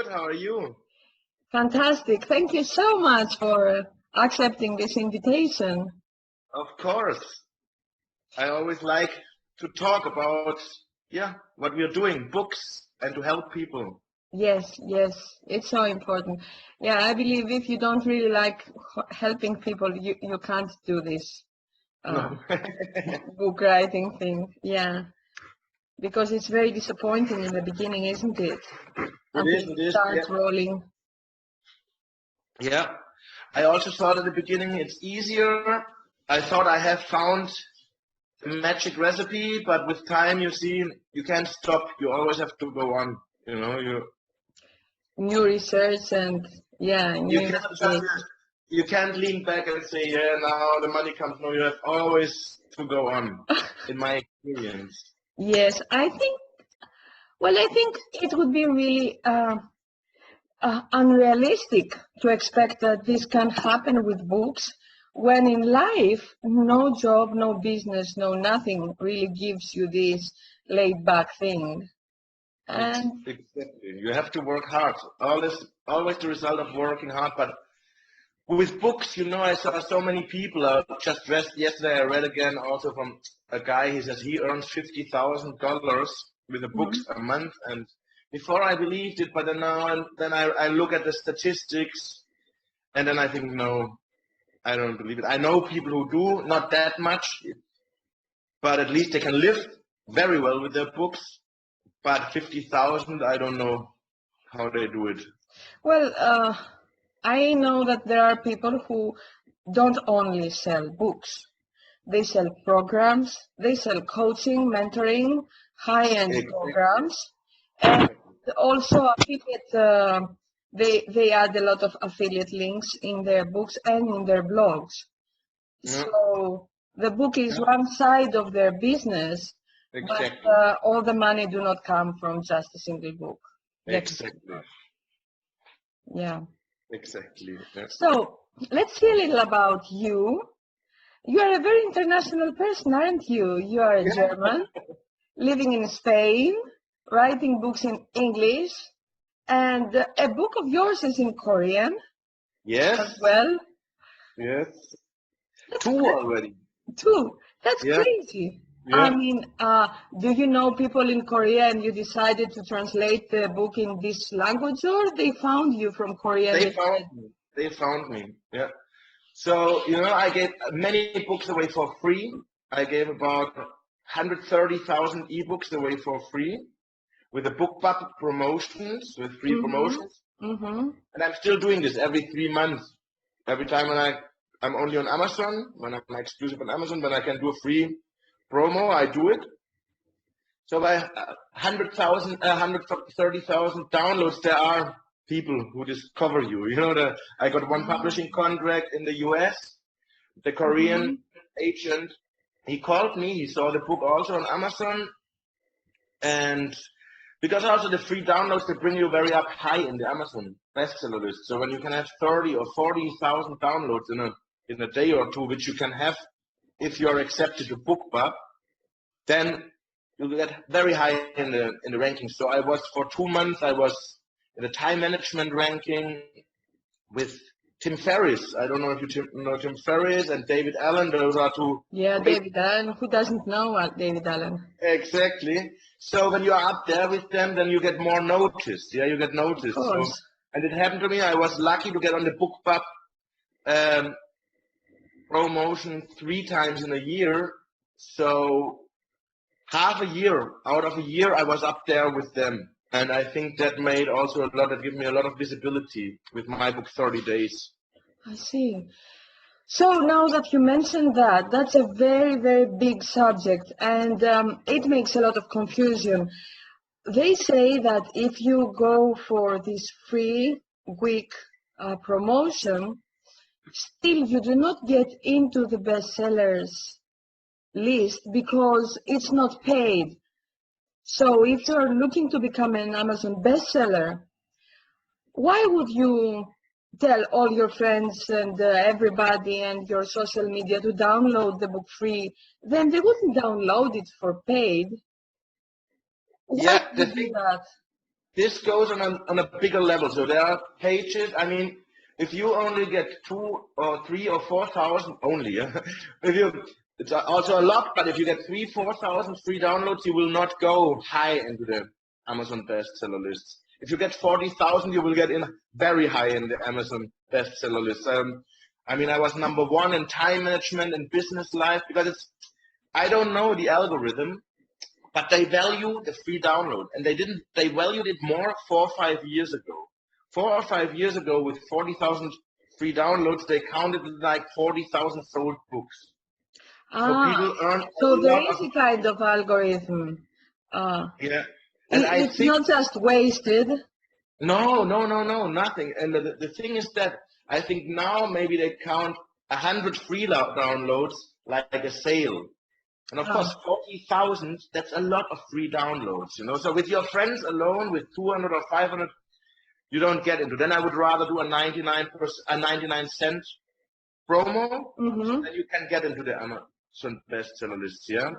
good. How are you? Fantastic. Thank you so much for accepting this invitation. Of course. I always like to talk about, what we are doing, books, and to help people. Yes, yes, it's so important. Yeah, I believe if you don't really like helping people, you can't do this uh, No. book writing thing. Yeah, because it's very disappointing in the beginning, isn't it? Until It it is. Yeah. starts rolling. Yeah. I also thought at the beginning it's easier. I thought I have found the magic recipe, but with time, you see, you can't stop. You always have to go on. New research and yeah, new You can't just, investigation. you can't lean back and say, yeah, now the money comes. No, you have always to go on, in my experience. Yes, I think it would be really unrealistic to expect that this can happen with books when in life no job, no business, no nothing really gives you this laid back thing. And Exactly. You have to work hard. Always the result of working hard. But with books, I saw so many people. Just yesterday, I read again also from a guy. He says he earns $50,000 with the books Mhm. a month. And before I believed it, but then I look at the statistics, and then I think no, I don't believe it. I know people who do not that much, but at least they can live very well with their books. But 50,000, I don't know how they do it. Well, I know that there are people who don't only sell books. They sell programs, they sell coaching, mentoring, high-end Exactly. programs, and also affiliate. They add a lot of affiliate links in their books and in their blogs. Yeah, So the book is yeah, one side of their business, but exactly. all the money do not come from just a single book. Let me say Exactly. that. Yeah. Exactly. Yeah. So let's see a little about you. You are a very international person, aren't you? You are a Yeah. German, living in Spain, writing books in English, and a book of yours is in Korean as Yes. well. Yes. That's Two great already. too. That's Yeah. crazy. I Yeah. mean, do you know people in Korea and you decided to translate the book in this language, or they found you from Korea and They they found said, me. They found me. Yeah. So, I gave many books away for free. I gave about 130,000 ebooks away for free with the book promotions, with free mm-hmm, promotions. mm-hmm, And I'm still doing this every 3 months. Every time I'm only on Amazon, when I'm exclusive on Amazon, when I can do a free promo, I do it. So by 100,000, 130,000 downloads, there are people who discover you. I got one publishing contract in the US. The mm-hmm. Korean agent, he called me. He saw the book also on Amazon, and because also the free downloads, they bring you very up high in the Amazon bestseller list. So when you can have 30 or 40,000 downloads in a day or two, which you can have if you're accepted to BookBub, then you get very high in the rankings. So I was for 2 months. I was in the time management ranking with Tim Ferriss. I don't know if you know Tim Ferriss and David Allen. Those are two Yeah, great. David Allen. Who doesn't know David Allen? Exactly. So when you are up there with them, then you get more noticed. Yeah, you get Of noticed. So, course. and it happened to me. I was lucky to get on the BookBub um, promotion 3 times in a year. So half a year out of a year, I was up there with them. And I think that made also a lot, that gave me a lot of visibility with my book 30 Days. I see. So now that you mentioned that, that's a very, very big subject, and it makes a lot of confusion. They say that if you go for this free week promotion, still you do not get into the bestsellers list because it's not paid. So if you're looking to become an Amazon bestseller, why would you tell all your friends and everybody and your social media to download the book free? Then they wouldn't download it for paid. Why Yeah, would the you do thing that? this goes on a bigger level. So there are pages. I mean, if you only get 2 or 3 or 4,000 only, yeah? if you, it's also a lot. But if you get 3,000-4,000 free downloads, you will not go high into the Amazon bestseller lists. If you get 40,000, you will get in very high in the Amazon bestseller list. I mean, I was #1 in time management and business life because I don't know the algorithm, but they value the free download, and they valued it more 4 or 5 years ago. 4 or 5 years ago, with 40,000 free downloads, they counted like 40,000 sold books. So people earn so there is a kind of algorithm. Yeah. And It's not just wasted. No, nothing. And the thing is that I think now maybe they count 100 free downloads like a sale. And of course, 40,000, that's a lot of free downloads, you know. So with your friends alone, with 200 or 500, you don't get into. Then I would rather do a 99 cent promo, then you can get into the Amazon bestseller list, yeah.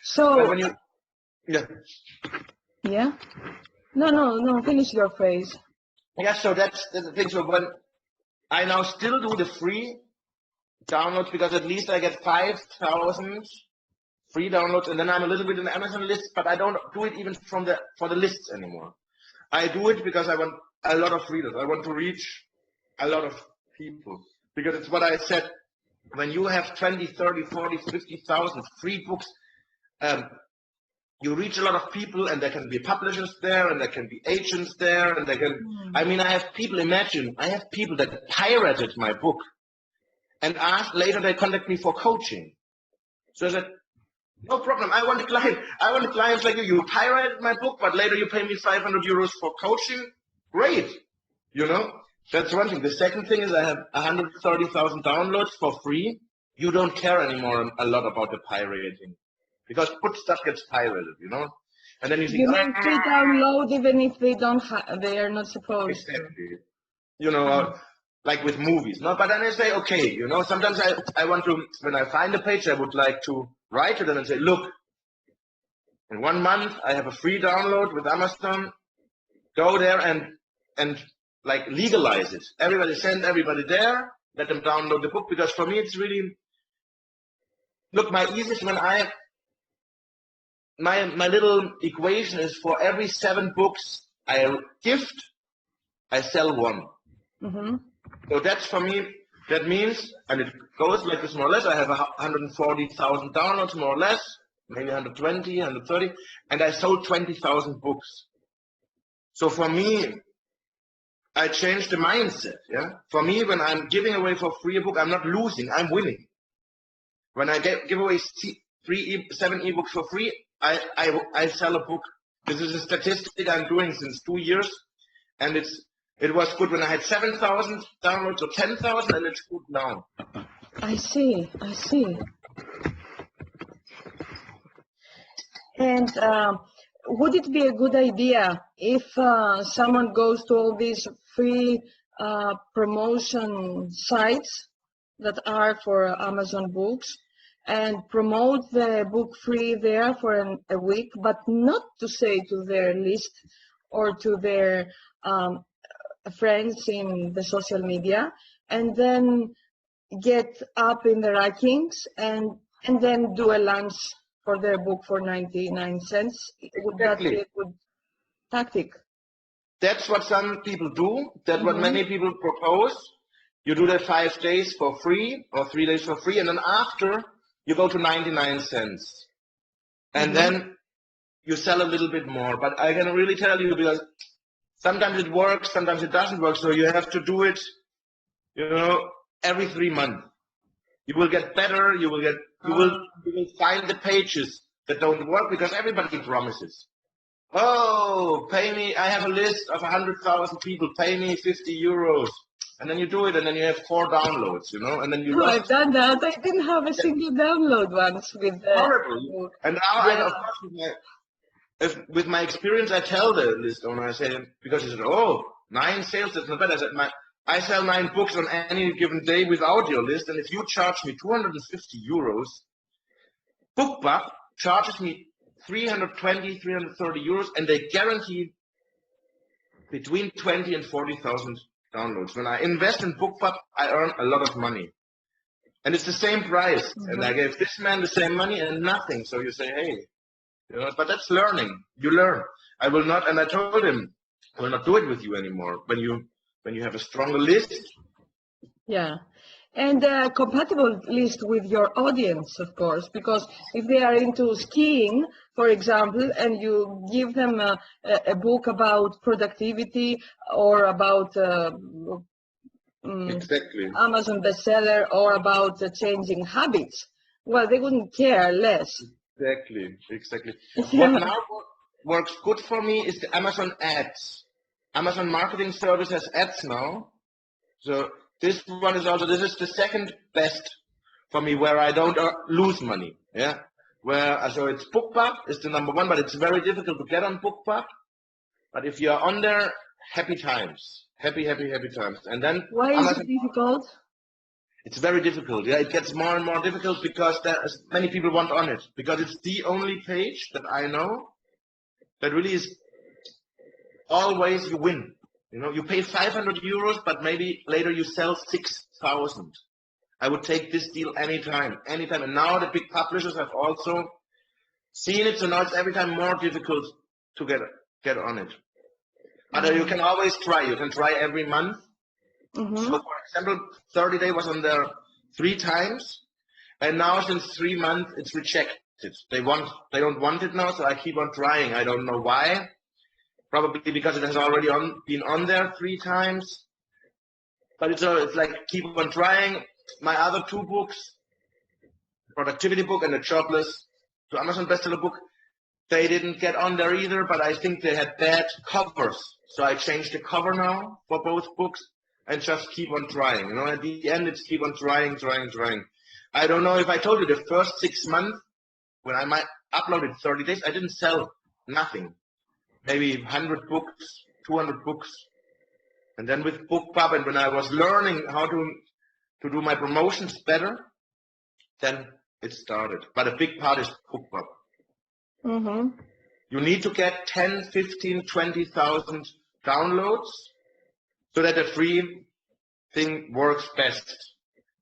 So but when you, yeah. No. Finish your phrase. Yeah, so that's the thing. So when I now still do the free downloads, because at least I get 5,000 free downloads, and then I'm a little bit in the Amazon list, but I don't do it even for the lists anymore. I do it because I want a lot of readers. I want to reach a lot of people, because it's what I said. When you have 20, 30, 40, 50,000 free books, you reach a lot of people, and there can be publishers there, and there can be agents there, and I mean, I have people that pirated my book and later they contact me for coaching. So I said, no problem. I want a client. I want clients like you. You pirated my book, but later you pay me 500 euros for coaching. Great. You know, that's one thing. The second thing is I have 130,000 downloads for free. You don't care anymore a lot about the pirating, because book stuff gets pirated, you know. And then you think, mean free download even if they don't they are not supposed to. You know, like with movies. No, but then I say, okay, you know, sometimes I want to, when I find a page, I would like to write to them and say, look, in 1 month I have a free download with Amazon. Go there and like legalize it. Send everybody there, let them download the book, because for me it's really, look, my easiest my little equation is for every 7 books I gift, I sell 1. So that's for me, that means, and it goes like this more or less, I have 140,000 downloads more or less, maybe 120, 130, and I sold 20,000 books. So for me, I changed the mindset, yeah? For me, when I'm giving away for free a book, I'm not losing, I'm winning. When I give away 7 ebooks for free, I sell a book. This is a statistic I'm doing since 2 years, and it was good when I had 7,000 downloads or 10,000, and it's good now. I see. And would it be a good idea if someone goes to all these free promotion sites that are for Amazon books and promote the book free there for a week, but not to say to their list or to their friends in the social media, and then get up in the rankings and then do a launch for their book for 99 cents? Would that be a good tactic? That's what some people do. That's what many people propose. You do that 5 days for free or 3 days for free, and then after you go to 99 cents. And then you sell a little bit more. But I can really tell you, because sometimes it works, sometimes it doesn't work. So you have to do it, you know, every 3 months. You will get better. You will find the pages that don't work, because everybody promises. Oh, pay me. I have a list of 100,000 people. Pay me 50 euros. And then you do it, and then you have 4 downloads, you know, and then you. No, I've done that. I didn't have a single download once with the. Horrible. And now, of course, with my experience, I tell the list owner, I say, because he said, oh, 9 sales, that's not bad. I said, I sell 9 books on any given day without your list, and if you charge me 250 euros, BookBuff charges me 320, 330 euros, and they guarantee between 20 and 40,000 downloads. When I invest in BookPub, I earn a lot of money. And it's the same price. And I gave this man the same money and nothing. So you say, hey, you know, but that's learning. You learn. I will not, and I told him, I will not do it with you anymore. When you have a stronger list. Yeah. And compatible list with your audience, of course, because if they are into skiing, for example, and you give them a book about productivity or about Exactly. Amazon bestseller or about changing habits, well, they wouldn't care less. Exactly. Yeah. What now works good for me is the Amazon ads. Amazon Marketing Service has ads now. So this one is also, this is the second best for me where I don't lose money. Yeah. So it's BookPub is the number one, but it's very difficult to get on BookPub. But if you're on there, happy times. Happy times. And then Why is it difficult? It's very difficult. Yeah, it gets more and more difficult because there's many people want on it. Because it's the only page that I know that really is always you win. You know, you pay 500 euros, but maybe later you sell 6,000. I would take this deal anytime. And now the big publishers have also seen it, so now it's every time more difficult to get on it. But you can always try. You can try every month. So, for example, 30 Day was on there 3 times, and now since 3 months it's rejected. They don't want it now, so I keep on trying. I don't know why. Probably because it has already been on there 3 times. But it's like keep on trying. My other 2 books, productivity book and the Jobless to Amazon bestseller book, they didn't get on there either. But I think they had bad covers, so I changed the cover now for both books. And just keep on trying. You know, at the end, it's keep on trying. I don't know if I told you the first 6 months when I might uploaded 30 days, I didn't sell nothing. Maybe 100 books, 200 books. And then with BookPub, and when I was learning how to do my promotions better, then it started. But a big part is BookPub. You need to get 10, 15, 20,000 downloads so that the free thing works best.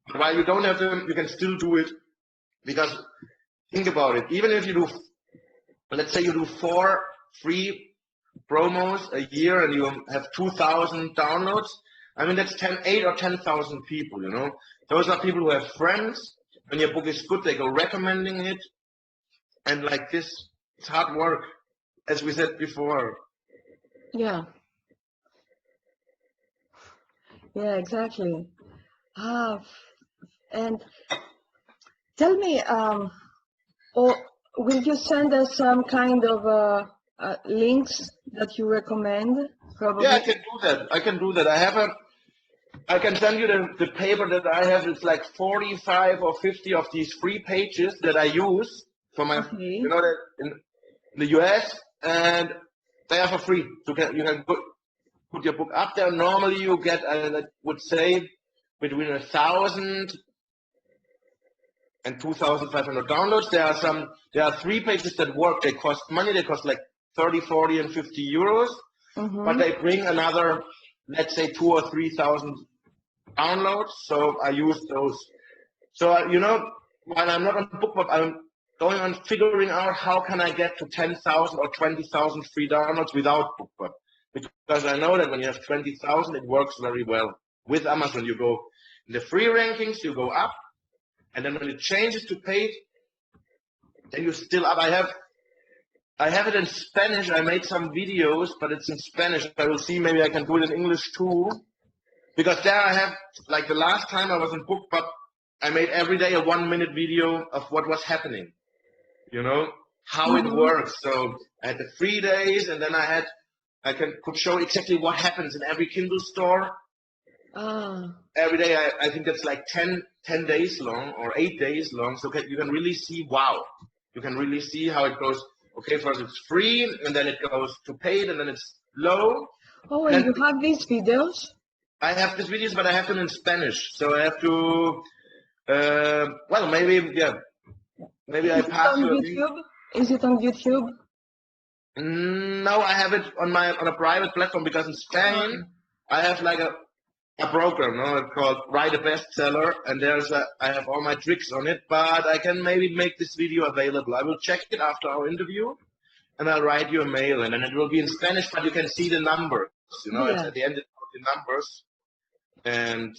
But while you don't have them, you can still do it. Because think about it, even if you do, let's say you do 4 free promos a year and you have 2,000 downloads, I mean that's 8 or 10,000 people, you know. Those are people who have friends. When your book is good, they go recommending it. And like this, it's hard work, as we said before. Yeah. Yeah, exactly. And tell me, or will you send us some kind of links that you recommend? Probably. Yeah, I can do that. I can send you the paper that I have. It's like 45 or 50 of these free pages that I use for my, you know, that in the US, and they are for free. You can put your book up there. Normally you get, I would say, between 1,000 and 2,500 downloads. There are 3 pages that work. They cost money. They cost like 30, 40, and 50 euros. But they bring another, let's say, 2,000 or 3,000 downloads. So I use those. So, you know, while I'm not on BookPub, I'm going on figuring out how can I get to 10,000 or 20,000 free downloads without BookPub. Because I know that when you have 20,000, it works very well. With Amazon, you go in the free rankings, you go up. And then when it changes to paid, then you're still up. I have it in Spanish. I made some videos, but it's in Spanish. I will see. Maybe I can do it in English too. Because there I have, like the last time I was in BookPub, I made every day a 1-minute video of what was happening. You know, how it works. So I had the 3 days, and then could show exactly what happens in every Kindle store. Every day, I think that's like 10 days long or 8 days long. So you can really see, wow. You can really see how it goes. Okay, first it's free, and then it goes to paid, and then it's low. Oh, and you have these videos? I have these videos, but I have them in Spanish. So I have to, well, maybe I pass you a link. Is it on YouTube? No, I have it on a private platform because in Spain I have like a program, no, it's called Write a Bestseller, and I have all my tricks on it. But I can maybe make this video available. I will check it after our interview, and I'll write you a mail, and then it will be in Spanish, but you can see the numbers. You know, it's Yeah. at the end of the numbers, and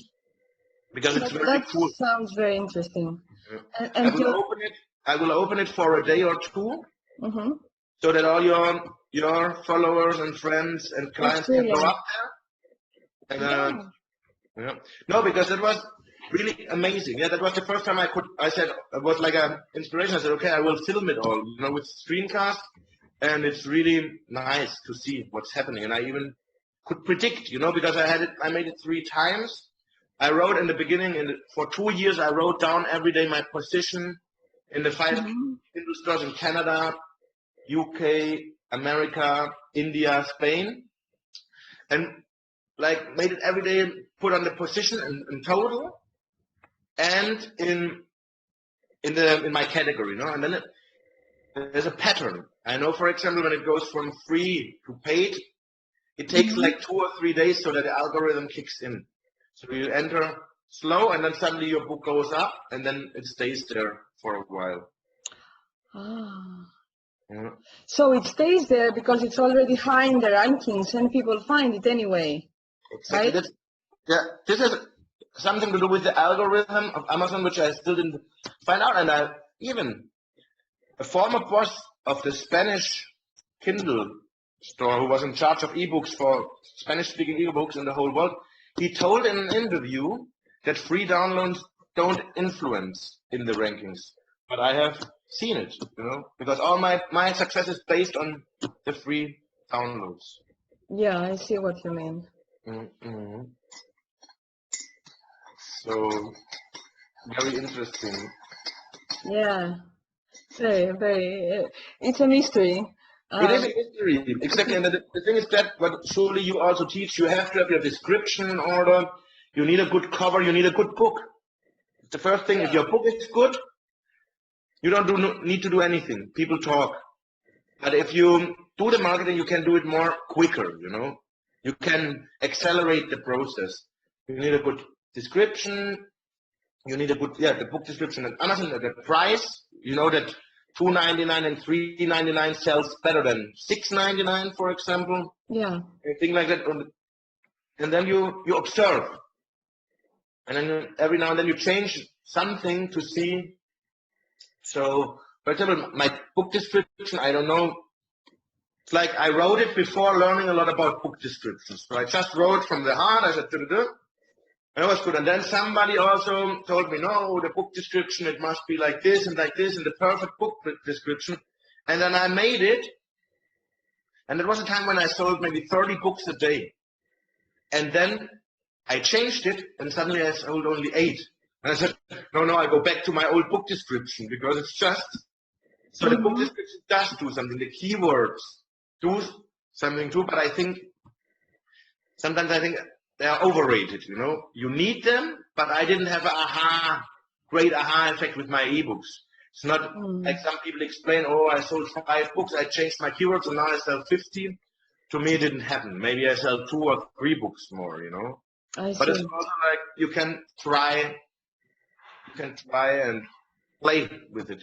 because it's very That cool. sounds very interesting. I And will open it. I will open it for a day or two, mm-hmm. so that all your followers and friends and clients can go up there. And yeah. No, because it was really amazing. Yeah, that was the first time I said it was like an inspiration. I said, okay, I will film it all, you know, with screencast, and it's really nice to see what's happening. And I even could predict, you know, because I made it 3 times. I wrote in the beginning, for 2 years, I wrote down every day my position in the 5 Kindle stores in Canada, UK, America, India, Spain, and like made it every day, put on the position in total, and in my category, you know, and then there's a pattern. I know, for example, when it goes from free to paid, it takes like 2 or 3 days so that the algorithm kicks in. So you enter slow, and then suddenly your book goes up, and then it stays there for a while. Yeah. So it stays there because it's already high in the rankings, and people find it anyway. Exactly. Right? This is something to do with the algorithm of Amazon, which I still didn't find out. And even a former boss of the Spanish Kindle store, who was in charge of ebooks for Spanish-speaking ebooks in the whole world, he told in an interview that free downloads don't influence in the rankings. But I have seen it, you know, because all my success is based on the free downloads. Yeah, I see what you mean. Mm-hmm. So, very interesting. Yeah, very. It's a mystery. It is a mystery, exactly. And the thing is that, what surely you also teach, you have to have your description in order. You need a good cover. You need a good book. The first thing, if your book is good, you don't need to do anything. People talk. But if you do the marketing, you can do it more quicker, you know. You can accelerate the process. You need a good description. You need a good, the book description and Amazon, the price, you know that $2.99 and $3.99 sells better than $6.99, for example. Yeah. Anything like that. And then you observe. And then every now and then you change something to see. So, for example, my book description, I don't know. It's like I wrote it before learning a lot about book descriptions. So I just wrote from the heart. I said, and it was good. And then somebody also told me, no, the book description, it must be like this, and the perfect book description. And then I made it. And there was a time when I sold maybe 30 books a day. And then I changed it, and suddenly I sold only 8. And I said, no, I go back to my old book description, because it's just, so the book description does do something. The keywords do something too, but sometimes I think they are overrated, you know. You need them, but I didn't have a great aha effect with my ebooks. It's not like some people explain, oh, I sold 5 books, I changed my keywords, and now I sell 15. To me, it didn't happen. Maybe I sell 2 or 3 books more, you know. But it's also like you can try and play with it.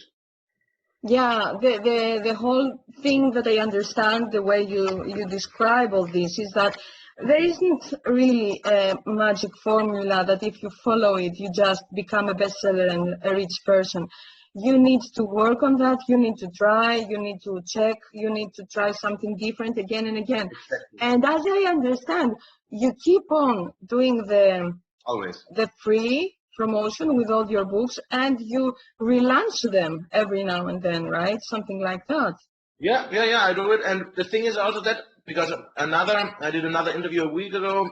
Yeah, the whole thing that I understand, the way you describe all this, is that there isn't really a magic formula that if you follow it, you just become a bestseller and a rich person. You need to work on that, you need to try, you need to check, you need to try something different again and again. Exactly. And as I understand, you keep on doing the free promotion with all your books, and you relaunch them every now and then, right? Something like that. Yeah, I do it. And the thing is also that, because I did another interview a week ago,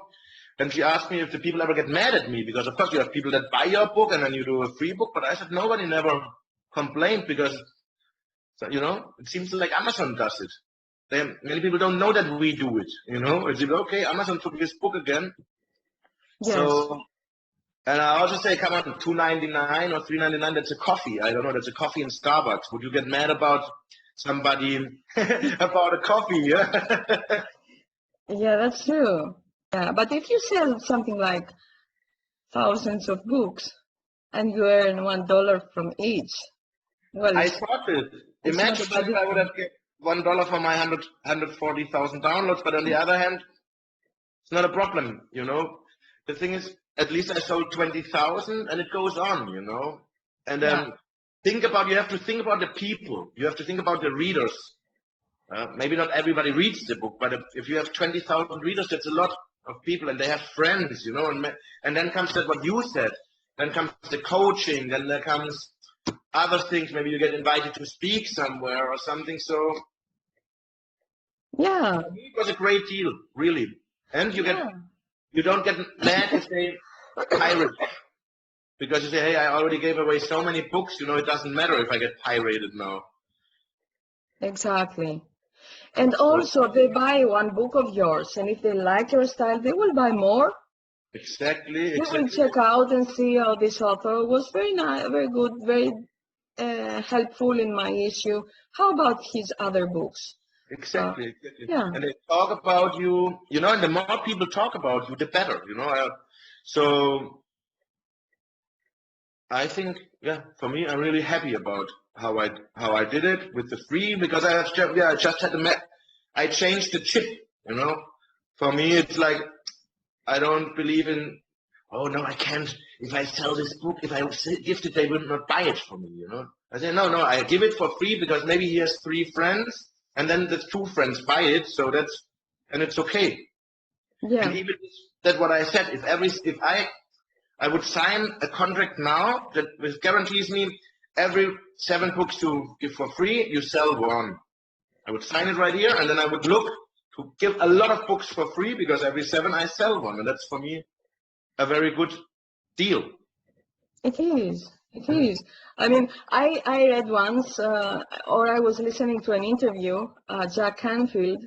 and she asked me if the people ever get mad at me, because of course you have people that buy your book and then you do a free book, but I said nobody never complained, because, you know, it seems like Amazon does it. Many people don't know that we do it, you know. It's okay, Amazon took this book again. Yes. So, and I also say, come on, $2.99 or $3.99, that's a coffee. I don't know, that's a coffee in Starbucks. Would you get mad about somebody about a coffee. Yeah, Yeah, that's true. Yeah, but if you sell something like thousands of books and you earn $1 from each, well, I thought it. it's not Imagine a bad if I would difference. have get $1 for my 140,000 downloads, but on the other hand, it's not a problem, you know. The thing is, at least I sold 20,000 and it goes on, you know. And Yeah, you have to think about the people. You have to think about the readers. Maybe not everybody reads the book, but if you have 20,000 readers, that's a lot of people and they have friends, you know. And then comes that what you said. Then comes the coaching. Then there comes other things. Maybe you get invited to speak somewhere or something. So yeah, for me, it was a great deal, really. And yeah, you don't get mad if they pirate because you say, hey, I already gave away so many books, you know, it doesn't matter if I get pirated now. exactly. And So also, they buy one book of yours, and if they like your style, they will buy more. exactly, They will exactly, check out and see, oh, this author was very nice, very good, very helpful in my issue. How about his other books? Uh, exactly. yeah, And they talk about you, you know, and the more people talk about you, the better, you know. So I think, yeah, for me, I'm really happy about how I did it with the free because I just had I changed the chip, you know. For me, it's like I don't believe in, oh no, I can't. If I sell this book, if I gift it, they will not buy it for me, you know. I say, no, I give it for free because maybe he has 3 friends and then the 2 friends buy it. So and it's okay. And yeah, even that what I said, if I would sign a contract now that with guarantees me every 7 books you give for free, you sell one. I would sign it right here and then I would look to give a lot of books for free because every 7 I sell one. And that's for me a very good deal. it is. It is. I mean, I read once, or I was listening to an interview, Jack Canfield.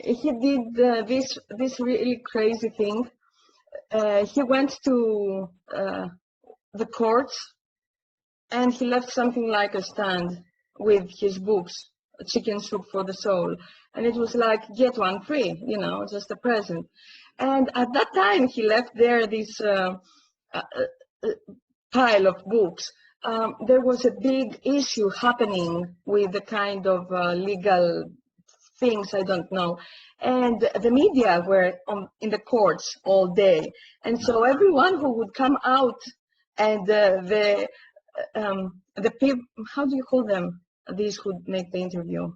He did this really crazy thing. He went to the courts and he left something like a stand with his books, Chicken Soup for the Soul. And it was like, get one free, you know, just a present. And at that time, he left there this uh, uh, pile of books. There was a big issue happening with the kind of legal things, I don't know. And the media were in the courts all day. And so everyone who would come out and the people, how do you call them? These who make the interview.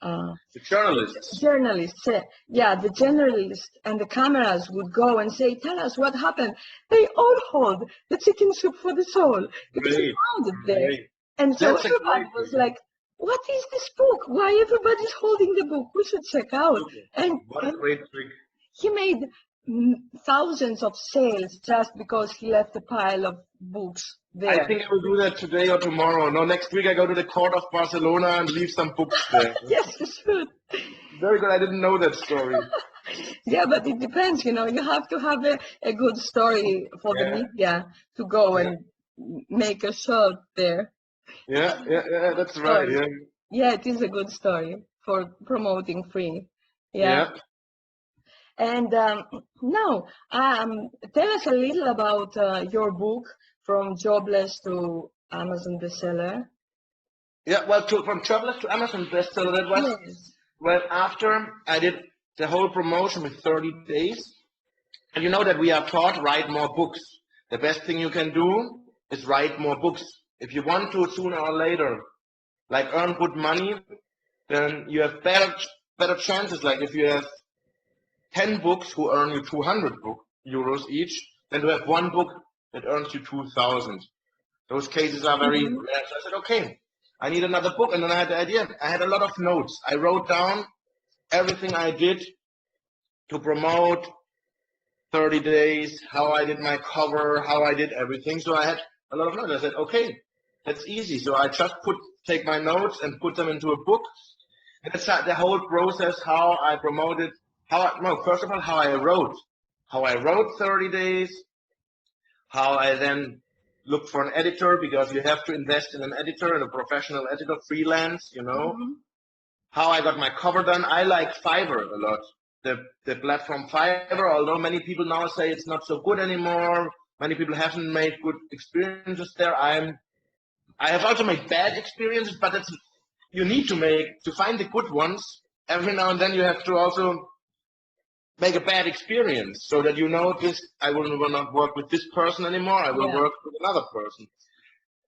The journalists, Journalists, yeah, the journalists and the cameras would go and say, tell us what happened. They all hold the Chicken Soup for the Soul. It was great, crowded there. great. And so That's a everybody great was thing. like, what is this book? Why everybody's holding the book? We should check out. Super. What a And great trick. he made thousands of sales just because he left a pile of books I there. think I will do that today or tomorrow. No, next week I go to the court of Barcelona and leave some books there. Yes, you should. Very good. I didn't know that story. Yeah, but it depends, you know, you have to have a good story for the Yeah, media to go yeah, and make a show there. yeah. That's right. Story. Yeah, Yeah, it is a good story for promoting free. Yeah. yeah. And now, tell us a little about your book, From Jobless to Amazon Bestseller. Yeah, well, from Travelers to Amazon bestseller, that was Yes. well after I did the whole promotion with 30 days. And you know that we are taught write more books. The best thing you can do is write more books. If you want to sooner or later, like earn good money, then you have better chances. Like if you have 10 books who earn you 200 euros each, then to have one book that earns you 2,000. Those cases are very Mhm. rare. So I said, okay, I need another book. And then I had the idea. I had a lot of notes. I wrote down everything I did to promote 30 days, how I did my cover, how I did everything. So I had a lot of notes. I said, okay, that's easy. So I just take my notes and put them into a book. And it's the whole process, how I promoted, first of all, how I wrote 30 days, how I then look for an editor because you have to invest in an editor and a professional editor, freelance, you know. How I got my cover done, I like Fiverr a lot. The platform Fiverr, although many people now say it's not so good anymore, many people haven't made good experiences there. I have also made bad experiences, but it's, you need to find the good ones. Every now and then you have to also make a bad experience so that you know this, I will not work with this person anymore, I will work with another person.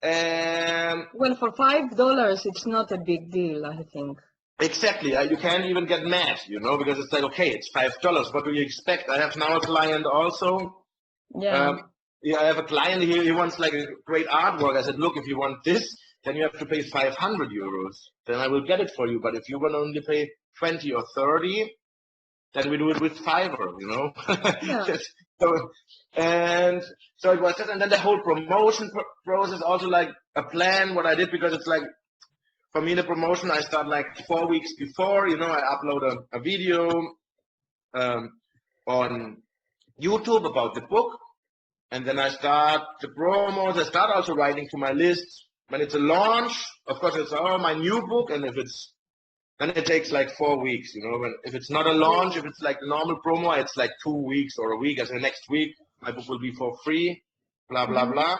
And well, for $5, it's not a big deal, I think. exactly, you can't even get mad, you know, because it's like, okay, it's $5. What do you expect? I have now a client also. Yeah. I have a client here. He wants like a great artwork. I said, look, if you want this, then you have to pay 500 euros. Then I will get it for you. But if you want to only pay 20 or 30, then we do it with Fiverr, you know. Yeah. So it was that, and then the whole promotion process, also like a plan. What I did, because it's like, for me, the promotion, I start like 4 weeks before, you know, I upload a video on YouTube about the book, and then I start the promos. I start also writing to my list. When it's a launch, of course, it's my new book, and if it's, then it takes like 4 weeks, you know. If it's not a launch, if it's like the normal promo, it's like 2 weeks or a week. I say next week my book will be for free, blah blah blah.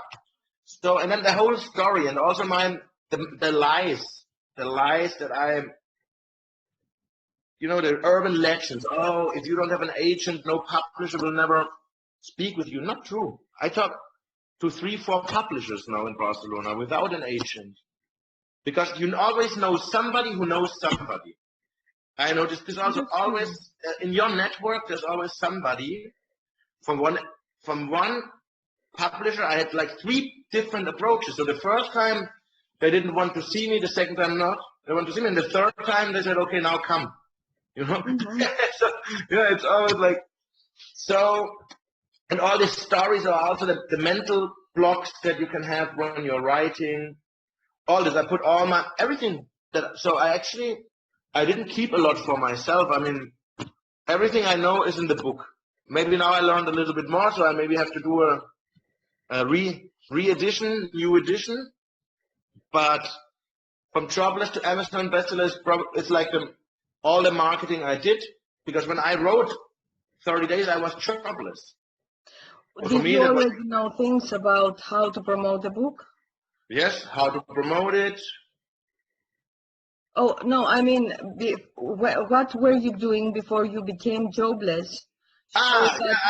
So, and then the whole story, and also the lies that you know, the urban legends. Oh, if you don't have an agent, no publisher will never speak with you. Not true. I talk to 3-4 publishers now in Barcelona without an agent, because you always know somebody who knows somebody. I noticed this also always in your network. There's always somebody from one publisher. I had like 3 different approaches. So the first time they didn't want to see me, the second time not. They want to see me, and the third time they said, "Okay, now come." You know, so, yeah, it's always like so. And all these stories are also the mental blocks that you can have when you're writing. All this, I put all my everything that. So I didn't keep a lot for myself. I mean, everything I know is in the book. Maybe now I learned a little bit more, so I maybe have to do a re-edition, new edition. But from Jobless to Amazon bestseller, it's like all the marketing I did, because when I wrote 30 Days, I was jobless. Did you already know things about how to promote the book? Yes, how to promote it. Oh, no, I mean, what were you doing before you became jobless? I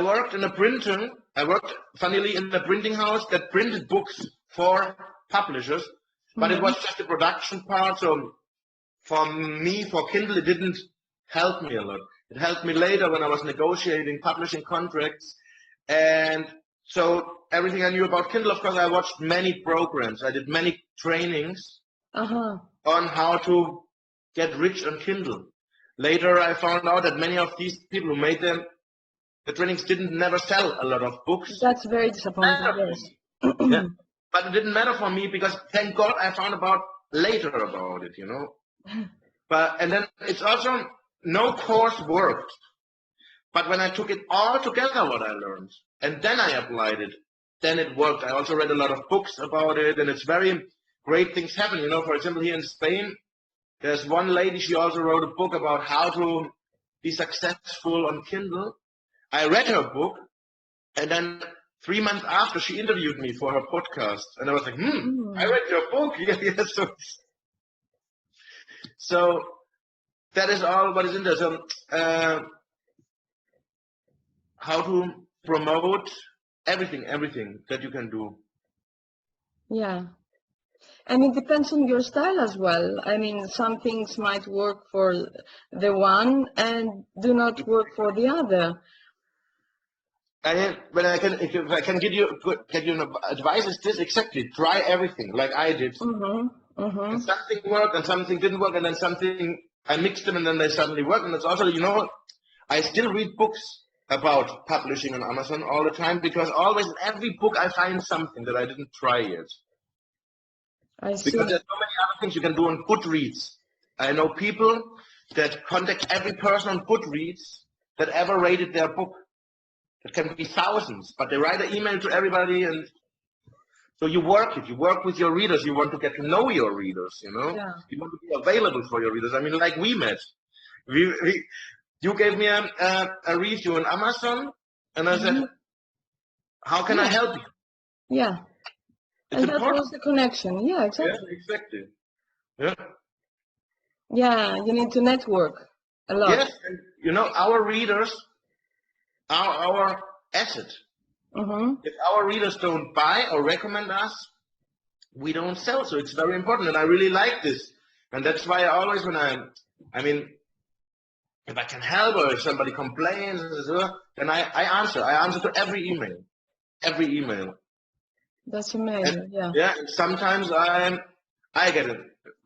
worked in a printing. I worked, funnily, in a printing house that printed books for publishers, but it was just the production part. So for me, for Kindle, it didn't help me a lot. It helped me later when I was negotiating publishing contracts. And so everything I knew about Kindle, of course, I watched many programs. I did many trainings on how to get rich on Kindle. Later, I found out that many of these people who made them, the trainings didn't never sell a lot of books. That's very disappointing, yes. Yeah. But it didn't matter for me, because thank God I found out later about it, you know. And then it's also, no course worked. But when I took it all together, what I learned, and then I applied it, then it worked. I also read a lot of books about it, and it's very great things happen. You know, for example, here in Spain, there's one lady, she also wrote a book about how to be successful on Kindle. I read her book, and then 3 months after, she interviewed me for her podcast, and I was like, I read your book. Yeah. So that is all what is in there. So how to promote everything that you can do. Yeah. And it depends on your style as well. I mean, some things might work for the one and do not work for the other. And if I can give you advice, is this exactly: try everything, like I did. And something worked, and something didn't work, and then something I mixed them, and then they suddenly work. And it's also, you know, I still read books about publishing on Amazon all the time, because always in every book I find something that I didn't try yet. I see. Because there's so many other things you can do on Goodreads. I know people that contact every person on Goodreads that ever rated their book. It can be thousands, but they write an email to everybody, and so you work it. You work with your readers. You want to get to know your readers. You know, Yeah. you want to be available for your readers. I mean, like we met. You gave me a review on Amazon, and I said, "How can I Yeah. help you?" Yeah. It's And that important. was the connection. Yeah, Yeah, exactly. exactly. Yeah. Yeah, you need to network a lot. Yes, and you know, our readers are our asset. Mm-hmm. If our readers don't buy or recommend us, we don't sell. So it's very important, and I really like this, and that's why I always, I mean, if I can help or if somebody complains, then I answer. I answer to every email, every email. That's And amazing. Yeah. yeah, and sometimes I get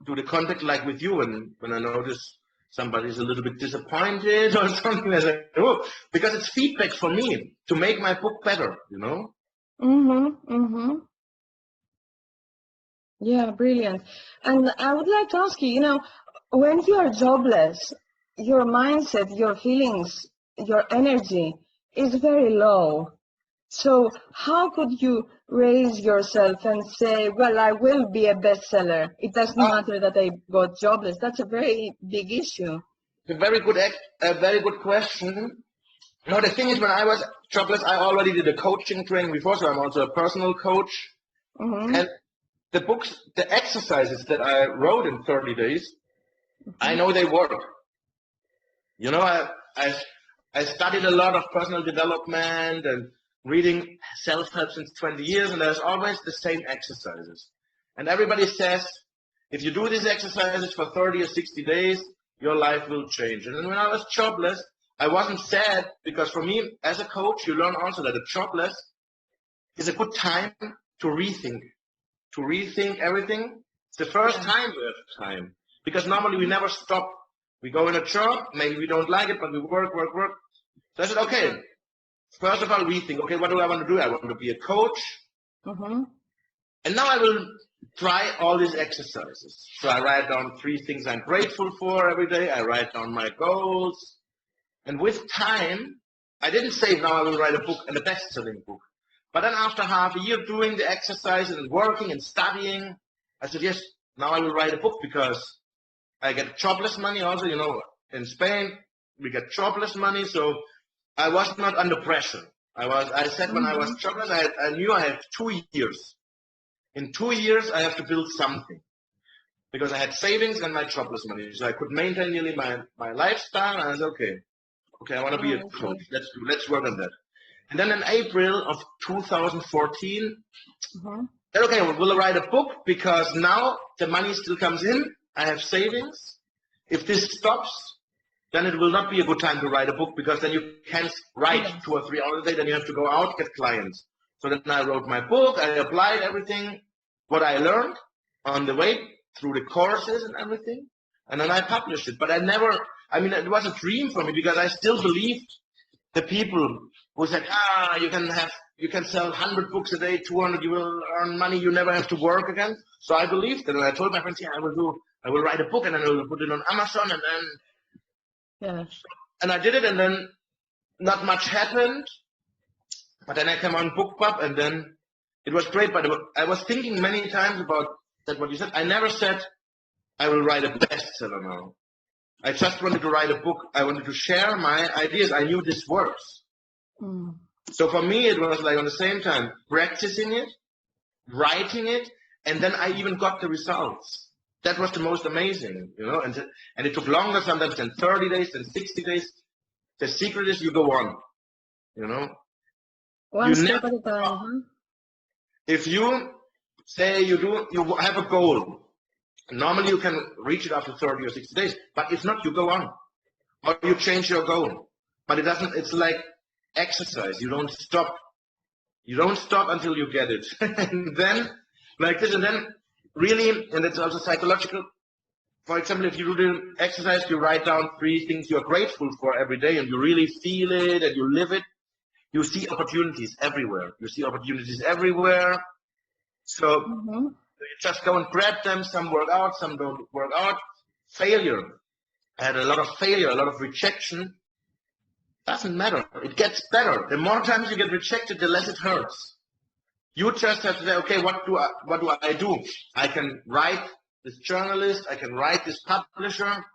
do the contact like with you when I notice somebody's a little bit disappointed or something. I say, oh, because it's feedback for me to make my book better, you know? Mm-hmm. Mm-hmm. Yeah, brilliant. And I would like to ask you, when you are jobless, your mindset, your feelings, your energy is very low. So how could you raise yourself and say, well, I will be a bestseller. It doesn't Ah, matter that I got jobless. That's a very big issue. a very good question. No, the thing is, when I was jobless, I already did a coaching training before, so I'm also a personal coach. Mm-hmm. And the books, the exercises that I wrote in 30 days, I know they work. You know, I, I studied a lot of personal development and reading self-help since 20 years, and there's always the same exercises. And everybody says, if you do these exercises for 30 or 60 days, your life will change. And then when I was jobless, I wasn't sad because for me, as a coach, you learn also that a jobless is a good time to rethink everything. It's the first Yeah. time we have time because normally we never stop. We go in a job, maybe we don't like it, but we work. So I said, okay, first of all, rethink. Okay, what do I want to do? I want to be a coach. Mm-hmm. And now I will try all these exercises. So I write down 3 things I'm grateful for every day. I write down my goals. And with time, I didn't say now I will write a book and a best-selling book. But then after half a year doing the exercises and working and studying, I said, yes, now I will write a book because I get jobless money also, you know, in Spain, we get jobless money. So I was not under pressure. I said when I was Mm-hmm. jobless, I knew I had 2 years. In 2 years, I have to build something because I had savings and my jobless money. So I could maintain nearly my lifestyle. And I said, okay, I want to be a Oh, coach. okay. Let's work on that. And then in April of 2014, Mm-hmm. then okay, we'll write a book because now the money still comes in. I have savings. If this stops, then it will not be a good time to write a book because then you can't write Yes. 2 or 3 hours a day. Then you have to go out, get clients. So then I wrote my book. I applied everything, what I learned on the way through the courses and everything. And then I published it. But I mean, it was a dream for me because I still believed the people who said, you can sell 100 books a day, 200, you will earn money, you never have to work again. So I believed it, and I told my friends, yeah, I will write a book, and then I will put it on Amazon, Yeah. and I did it, and then not much happened, but then I came on BookPub, and then it was great, but I was thinking many times about that, what you said. I never said I will write a bestseller now. I just wanted to write a book. I wanted to share my ideas. I knew this works. Mm. So for me, it was like on the same time practicing it, writing it, and then I even got the results. That was the most amazing, you know. And it took longer sometimes than 30 days, than 60 days. The secret is you go on, you know. One You never step at a time, stop. huh? If you say you have a goal. Normally you can reach it after 30 or 60 days, but if not, you go on or you change your goal. But it doesn't. It's like exercise. You don't stop. You don't stop until you get it. And then, like this, and then really, and it's also psychological. For example, if you do the exercise, you write down 3 things you're grateful for every day, and you really feel it and you live it. You see opportunities everywhere. You see opportunities everywhere. So Mm-hmm. you just go and grab them. Some work out, some don't work out. Failure. I had a lot of failure, a lot of rejection. Doesn't matter. It gets better. The more times you get rejected, the less it hurts. You just have to say, okay, what do I do? I can write this journalist. I can write this publisher.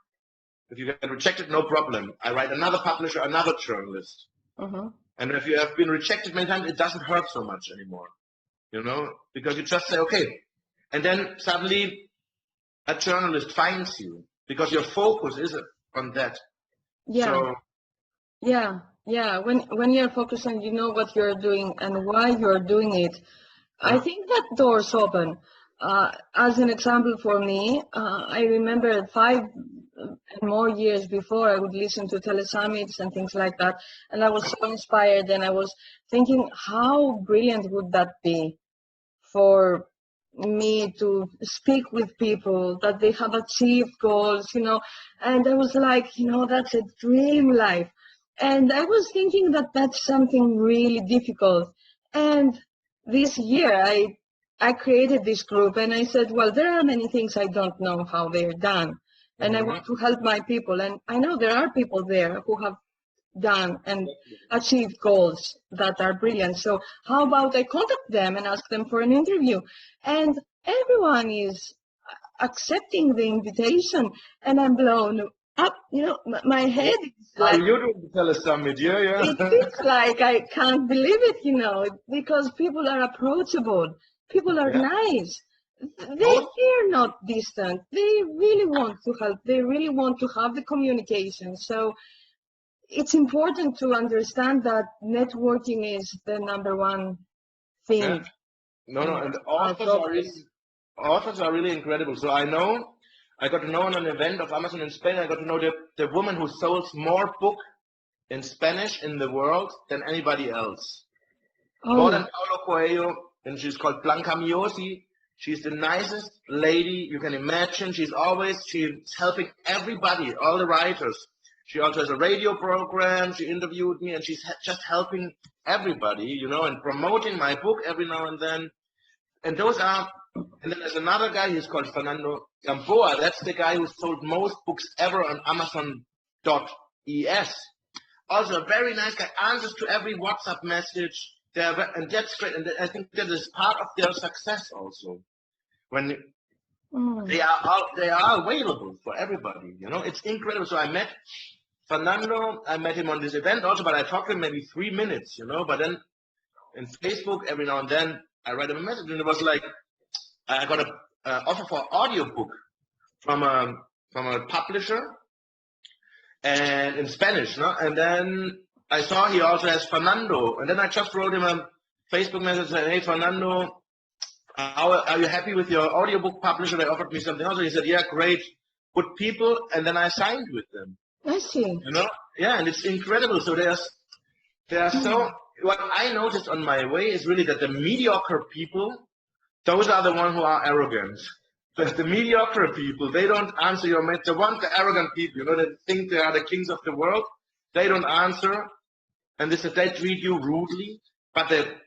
If you get rejected, no problem. I write another publisher, another journalist. And if you have been rejected many times, it doesn't hurt so much anymore, because you just say, okay. And then suddenly a journalist finds you because your focus is on that. Yeah. So, yeah. When you're focused and you know what you're doing and why you're doing it, I think that doors open. As an example for me, I remember 5 and more years before I would listen to telesummits and things like that, and I was so inspired, and I was thinking, how brilliant would that be for me to speak with people that they have achieved goals, and I was like, that's a dream life. And I was thinking that that's something really difficult. And this year I created this group, and I said, well, there are many things I don't know how they're done, and I want to help my people. And I know there are people there who have done and achieved goals that are brilliant. So how about I contact them and ask them for an interview? And everyone is accepting the invitation, and I'm blown up. My head is how like, you doing the telesummit? Yeah. it feels like I can't believe it, because people are approachable. People are nice. They're not distant. They really want to help. They really want to have the communication. So it's important to understand that networking is the number one thing. Yeah. No, and authors are really incredible. So I got to know on an event of Amazon in Spain, I got to know the woman who sells more books in Spanish in the world than anybody else. More than Paulo Coelho, and she's called Blanca Miosi. She's the nicest lady you can imagine. She's helping everybody, all the writers. She also has a radio program. She interviewed me, and she's just helping everybody, and promoting my book every now and then. And then there's another guy, he's called Fernando Gamboa. That's the guy who sold most books ever on Amazon.es. Also a very nice guy, answers to every WhatsApp message. And that's great. And I think that is part of their success also. When they are available for everybody, it's incredible. So I met Fernando, I met him on this event also, but I talked to him maybe 3 minutes, but then in Facebook, every now and then, I write him a message, and it was like, I got an offer for audiobook from a publisher, and in Spanish, and then I saw he also has Fernando, and then I just wrote him a Facebook message saying, hey, Fernando, are you happy with your audiobook publisher? They offered me something else. And he said, yeah, great, good people, and then I signed with them. I see. Yeah, and it's incredible. So what I noticed on my way is really that the mediocre people, those are the ones who are arrogant. But the mediocre people, they don't answer your message. The arrogant people, that think they are the kings of the world, they don't answer, and they treat you rudely. But the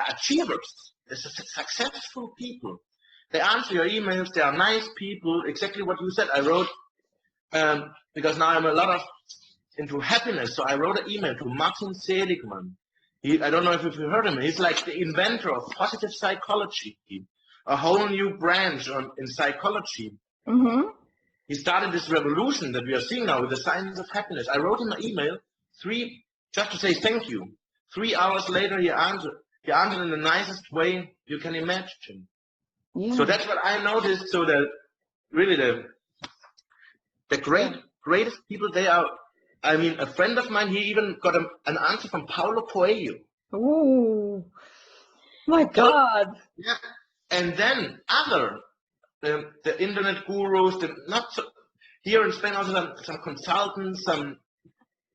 achievers, the successful people, they answer your emails. They are nice people. Exactly what you said. I wrote because now I'm a lot into happiness. So I wrote an email to Martin Seligman. I don't know if you've heard him. He's like the inventor of positive psychology, a whole new branch in psychology. He started this revolution that we are seeing now with the science of happiness. I wrote him an email just to say thank you. 3 hours later, he answered. He answered in the nicest way you can imagine. Yeah. So that's what I noticed. So that really the greatest people, they are. I mean, a friend of mine, he even got an answer from Paulo Coelho. Oh, my God. Yeah. And then the internet gurus, here in Spain, also some consultants,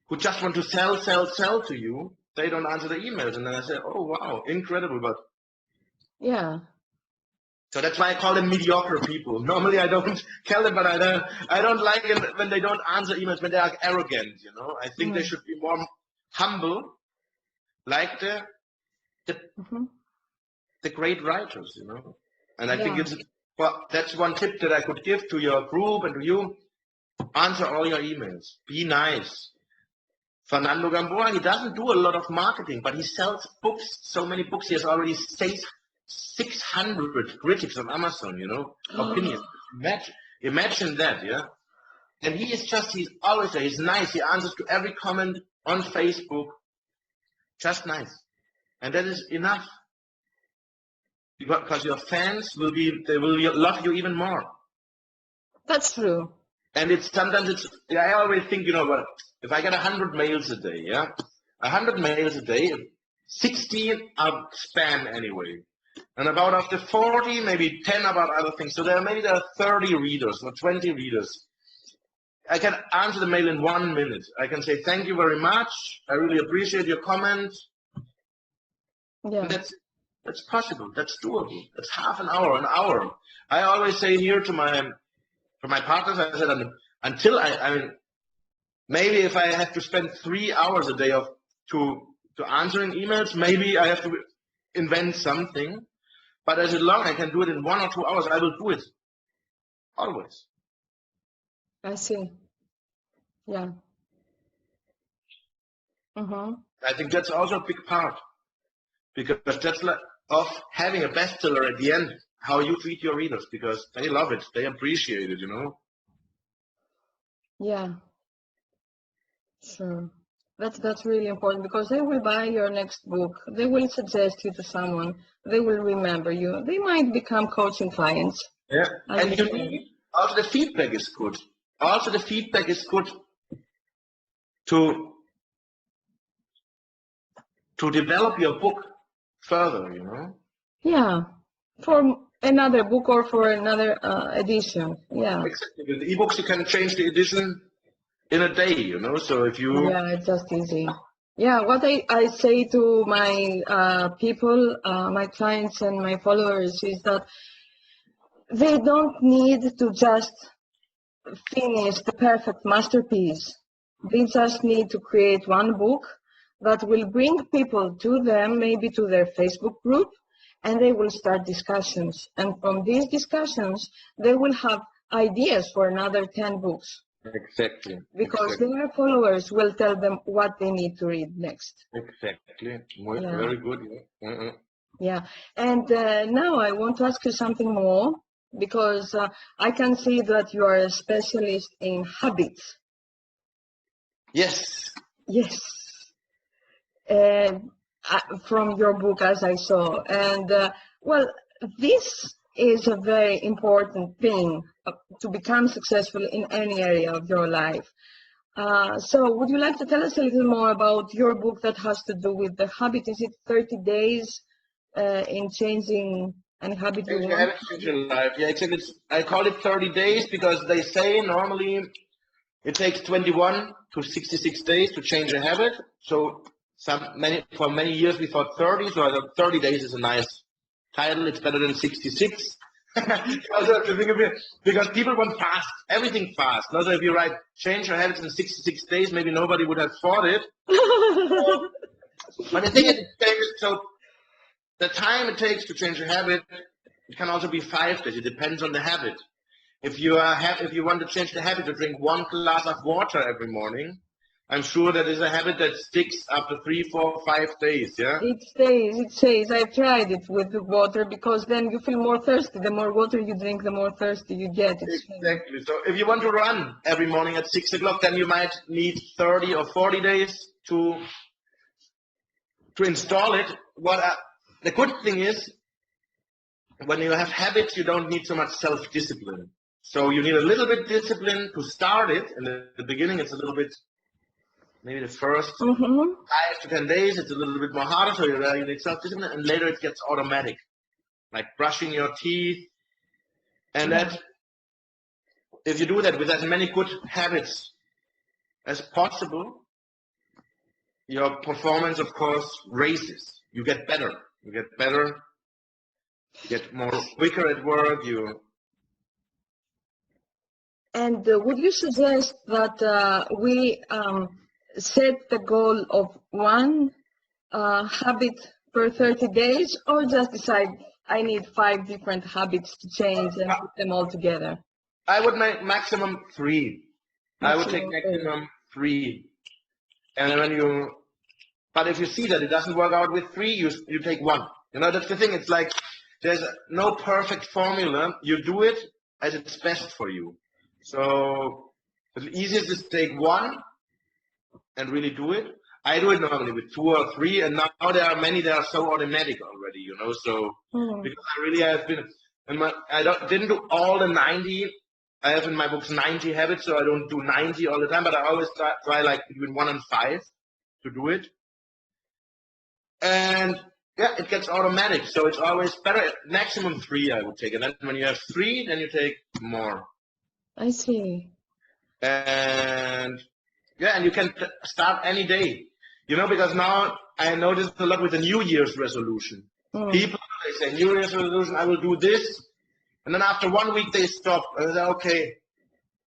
who just want to sell to you. They don't answer the emails. And then I said, oh, wow, incredible. But yeah. So that's why I call them mediocre people. Normally I don't tell them, but I don't like it when they don't answer emails, when they are arrogant, I think they should be more humble, like the great writers, And I think that's one tip that I could give to your group and to you. Answer all your emails. Be nice. Fernando Gamboa, he doesn't do a lot of marketing, but he sells books, so many books. He has already 600 critics on Amazon, you know, opinions. Imagine that, yeah? And he is just, he's always there. He's nice. He answers to every comment on Facebook. Just nice. And that is enough. Because your fans they will love you even more. That's true. And I always think, you know what, if I get 100 mails a day, yeah? 100 mails a day, 60 are spam anyway. And about after 40, maybe 10 about other things. So there are 30 readers or 20 readers. I can answer the mail in 1 minute. I can say, thank you very much. I really appreciate your comment. Yeah. And that's possible. That's doable. That's half an hour. I always say here to my partners, I said, I mean, maybe if I have to spend 3 hours a day to answering emails, maybe I have to invent something. But as long as I can do it in 1 or 2 hours, I will do it. Always. I see. Yeah. Mm-hmm. I think that's also a big part. Because that's like of having a bestseller at the end, how you treat your readers, because they love it. They appreciate it, you know? Yeah. Sure. That's really important because they will buy your next book. They will suggest you to someone. They will remember you. They might become coaching clients. Yeah. And also the feedback is good. Also the feedback is good to develop your book further, you know? Yeah. For another book or for another edition. Yeah. Exactly. With the ebooks, you can change the edition in a day, you know? So if you... Yeah, it's just easy. Yeah, what I say to my people, my clients and my followers is that they don't need to just finish the perfect masterpiece. They just need to create one book that will bring people to them, maybe to their Facebook group, and they will start discussions. And from these discussions, they will have ideas for another 10 books. Exactly. Because their followers will tell them what they need to read next. Exactly. Yeah. Very good. Yeah. Yeah. And now I want to ask you something more, because I can see that you are a specialist in habits. Yes. Yes. From your book, as I saw. And well, this is a very important thing to become successful in any area of your life. So would you like to tell us a little more about your book that has to do with the habit? Is it 30 days in changing any habit you want? Change your life. Yeah, exactly. I call it 30 days because they say normally it takes 21 to 66 days to change a habit. So for many years we thought 30, so I thought 30 days is a nice title. It's better than 66. Because people want fast, everything fast. Also, if you write change your habits in 66 days, maybe nobody would have thought it. But the thing is, so the time it takes to change a habit, it can also be 5 days. It depends on the habit. If you want to change the habit to drink 1 glass of water every morning, I'm sure that is a habit that sticks after 3, 4, 5 days, yeah? It stays. I've tried it with the water because then you feel more thirsty. The more water you drink, the more thirsty you get. Exactly. So if you want to run every morning at 6 o'clock, then you might need 30 or 40 days to install it. The good thing is, when you have habits, you don't need so much self-discipline. So you need a little bit discipline to start it. In the beginning, it's a little bit, maybe the first 5 to 10 days, it's a little bit more harder. So you need self-discipline, and later it gets automatic, like brushing your teeth. And that, if you do that with as many good habits as possible, your performance, of course, raises. You get better. You get more quicker at work. And would you suggest that we set the goal of one habit per 30 days, or just decide I need 5 different habits to change and put them all together? I would make maximum 3. I would take maximum 3. And then but if you see that it doesn't work out with 3, you take 1. You know, that's the thing. It's like there's no perfect formula. You do it as it's best for you. So the easiest is take 1 and really do it. I do it normally with 2 or 3, and now there are many that are so automatic already, you know. So because I really have been, didn't do all the 90. I have in my books 90 habits, so I don't do 90 all the time, but I always try like between 1 and 5 to do it. And yeah, it gets automatic, so it's always better. Maximum 3 I would take, and then when you have 3, then you take more. I see. And yeah, and you can start any day, you know, because now I noticed a lot with the New Year's resolution. People, they say, New Year's resolution, I will do this. And then after 1 week, they stop. And they say, okay,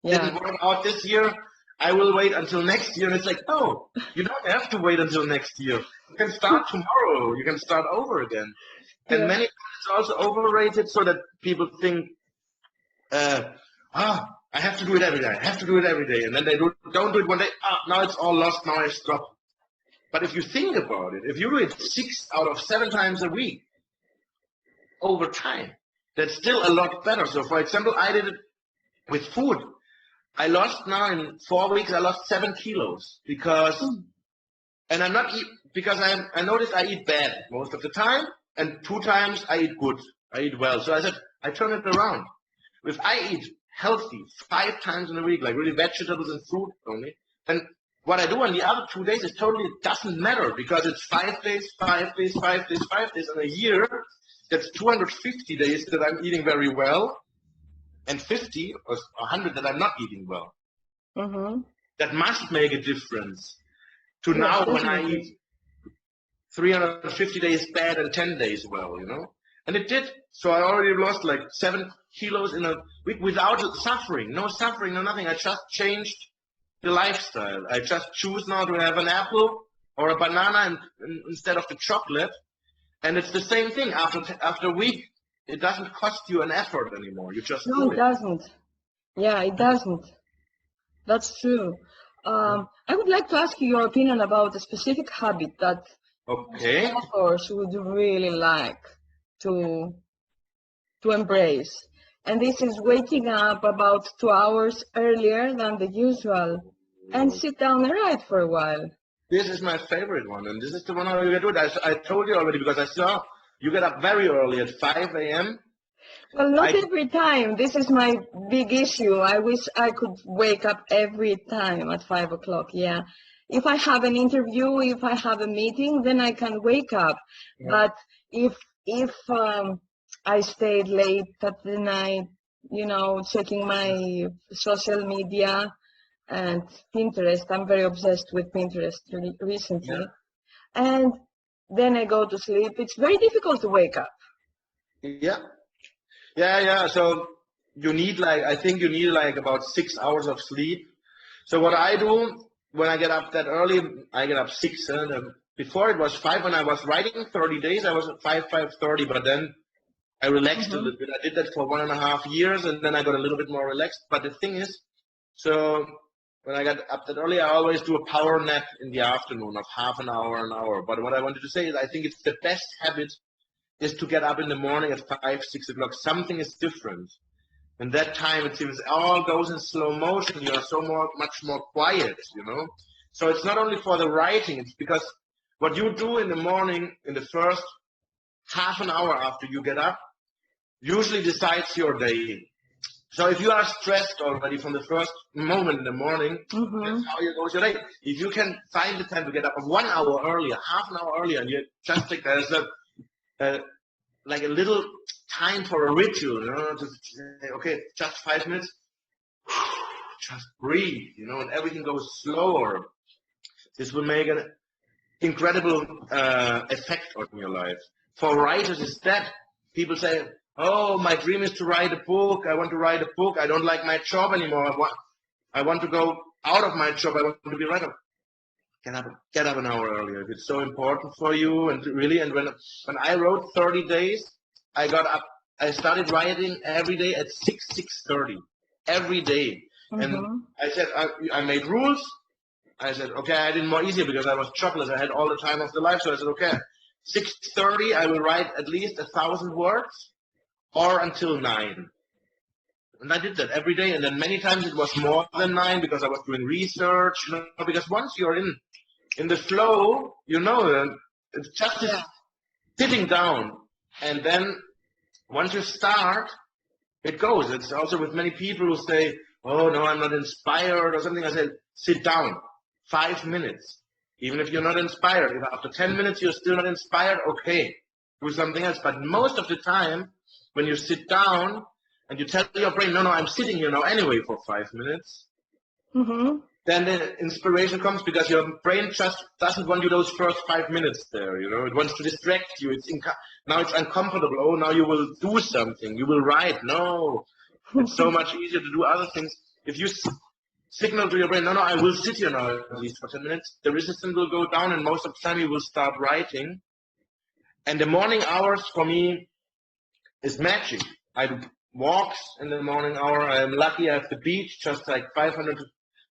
didn't work out this year. I will wait until next year. And it's like, no, you don't have to wait until next year. You can start tomorrow. You can start over again. And many times it's also overrated so that people think, I have to do it every day. I have to do it every day. And then they don't do it one day. Now it's all lost. Now I stop. But if you think about it, if you do it 6 out of 7 times a week, over time, that's still a lot better. So, for example, I did it with food. I lost now in 4 weeks, I lost 7 kilos because, and I'm not because I noticed I eat bad most of the time, and 2 times I eat good. I eat well. So I said, I turn it around. If I eat healthy 5 times in a week, like really vegetables and fruit only, then what I do on the other 2 days is totally doesn't matter because it's 5 days, 5 days, 5 days, 5 days, and a year, that's 250 days that I'm eating very well, and 50 or 100 that I'm not eating well. That must make a difference to now when I eat 350 days bad and 10 days well, you know? And it did. So I already lost like 7 kilos in a week without suffering, no nothing. I just changed the lifestyle. I just choose now to have an apple or a banana instead of the chocolate. And it's the same thing. After a week, it doesn't cost you an effort anymore. You just do it. No, it doesn't. Yeah, it doesn't. That's true. I would like to ask you your opinion about a specific habit that authors would really like to embrace. And this is waking up about 2 hours earlier than the usual and sit down and write for a while. This is my favorite one, and this is the one I will do it. I told you already because I saw you get up very early at 5 a.m. Well, not every time. This is my big issue. I wish I could wake up every time at 5 o'clock. Yeah. If I have an interview, if I have a meeting, then I can wake up. But if I stayed late at the night, you know, checking my social media and Pinterest. I'm very obsessed with Pinterest recently. And then I go to sleep. It's very difficult to wake up. Yeah. So you need I think you need about 6 hours of sleep. So what I do when I get up that early, I get up 6. Before it was 5 when I was writing 30 days. I was at 5:30, but then I relaxed a little bit. I did that for 1.5 years, and then I got a little bit more relaxed. But the thing is, so when I got up that early, I always do a power nap in the afternoon of half an hour. But what I wanted to say is I think it's the best habit is to get up in the morning at 5, 6 o'clock. Something is different. And that time, it seems all goes in slow motion. You are much more quiet, you know. So it's not only for the writing. It's because what you do in the morning, in the first half an hour after you get up, usually decides your day. So if you are stressed already from the first moment in the morning, that's how you go your day. If you can find the time to get up 1 hour earlier, half an hour earlier, and you just take that as like a little time for a ritual, you know, to say, okay, just 5 minutes, just breathe, you know, and everything goes slower. This will make an incredible effect on your life. For writers, it's that. People say, oh, my dream is to write a book. I want to write a book. I don't like my job anymore. I want to go out of my job. I want to be a writer. Get up an hour earlier. If it's so important for you, and really, and when I wrote 30 days, I got up. I started writing every day at 6:30 every day, and I said I made rules. I said, okay, I did more easier because I was jobless. I had all the time of the life. So I said, okay, 6:30, I will write at least 1,000 words or until 9. And I did that every day. And then many times it was more than 9 because I was doing research, because once you're in the flow, it's just this sitting down. And then once you start, it goes. It's also with many people who say, oh, no, I'm not inspired or something. I said, sit down, 5 minutes. Even if you're not inspired, if after 10 minutes you're still not inspired, okay, do something else. But most of the time, when you sit down and you tell your brain, no, I'm sitting here now anyway for 5 minutes, then the inspiration comes because your brain just doesn't want you those first 5 minutes there. It wants to distract you. Now it's uncomfortable. Oh, now you will do something. You will write. No, it's so much easier to do other things. If you signal to your brain, no, I will sit here now at least for 10 minutes, the resistance will go down and most of the time you will start writing. And the morning hours for me is magic. I do walks in the morning hour. I'm lucky I have the beach just like 500